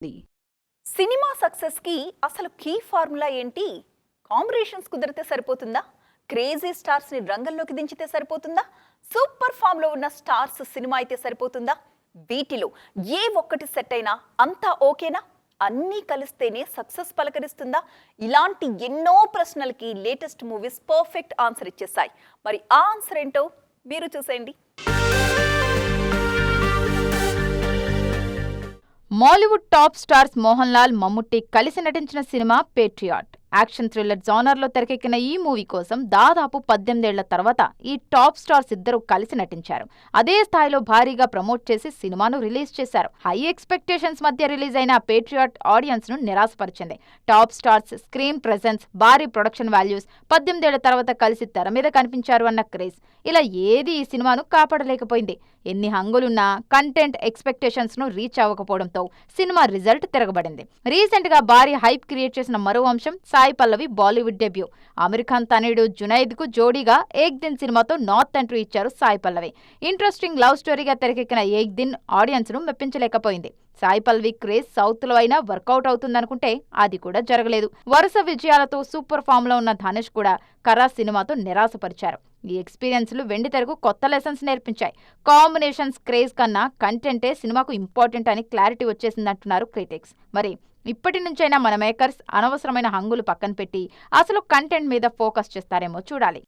The cinema సక్సెస్‌కి అసలు key formula ఏంటి? కాంబినేషన్స్ కుదిరితే సరిపోతుందా? క్రేజీ స్టార్స్‌ని రంగంలోకి దించితే సరిపోతుందా? సూపర్ ఫామ్‌లో ఉన్న స్టార్స్ సినిమా అయితే సరిపోతుందా? వీటిలో ఏ ఒక్కటి సెట్ అయినా అంతా ఓకేనా? అన్నీ కలిస్తేనే సక్సెస్ పలకరిస్తుందా? ఇలాంటి ఎన్నో ప్రశ్నలకి లేటెస్ట్ మూవీస్ పర్ఫెక్ట్ ఆన్సర్ ఇచ్చేసాయి. మరి ఆ ఆన్సర్ ఏంటో మీరు చూసేయండి. మాలీవుడ్ టాప్ స్టార్స్ మోహన్ లాల్, మమ్ముట్టి కలిసి నటించిన సినిమా పేట్రియాట్. యాక్షన్ థ్రిల్లర్ జానర్లో తెరకెక్కిన ఈ మూవీ కోసం దాదాపు 18 ఏళ్ల తర్వాత ఈ టాప్ స్టార్స్ ఇద్దరు కలిసి నటించారు. అదే స్థాయిలో భారీగా ప్రమోట్ చేసి సినిమాను రిలీజ్ చేశారు. హై ఎక్స్పెక్టేషన్స్ మధ్య రిలీజ్ అయిన పేట్రియాట్ ఆడియన్స్ ను నిరాశపరిచింది. టాప్ స్టార్స్, స్క్రీన్ ప్రెజెన్స్, భారీ ప్రొడక్షన్ వాల్యూస్, 18 ఏళ్ల తర్వాత కలిసి తెర మీద కనిపించారు అన్న క్రేజ్, ఇలా ఏది ఈ సినిమాను కాపాడలేకపోయింది. ఎన్ని హంగులున్నా కంటెంట్ ఎక్స్పెక్టేషన్స్ ను రీచ్ అవ్వకపోవడంతో సినిమా రిజల్ట్ తిరగబడింది. రీసెంట్ గా భారీ హైప్ క్రియేట్ చేసిన మరో అంశం సాయి పల్లవి బాలీవుడ్ డెబ్యూ. అమీర్ ఖాన్ తనయుడు జునైద్ కు జోడీగా ఏక్ దిన్ సినిమాతో నార్త్ ఎంట్రీ ఇచ్చారు సాయి పల్లవి. ఇంట్రెస్టింగ్ లవ్ స్టోరీగా తెరకెక్కిన ఏక్ దిన్ ఆడియన్స్ ను మెప్పించలేకపోయింది. సాయి పల్లవి క్రేజ్ సౌత్ లో అయినా వర్కౌట్ అవుతుందనుకుంటే అది కూడా జరగలేదు. వరుస విజయాలతో సూపర్ ఫామ్ లో ఉన్న ధనుష్ కూడా కరా సినిమాతో నిరాశపరిచారు. ఈ ఎక్స్పీరియన్స్లు వెండితెరకు కొత్త లెసన్స్ నేర్పించాయి. కాంబినేషన్స్ క్రేజ్ కన్నా కంటెంటే సినిమాకు ఇంపార్టెంట్ అని క్లారిటీ వచ్చేసిందంటున్నారు క్రిటిక్స్. మరి ఇప్పటి నుంచైనా మన మేకర్స్ అనవసరమైన హంగులు పక్కన పెట్టి అసలు కంటెంట్ మీద ఫోకస్ చేస్తారేమో చూడాలి.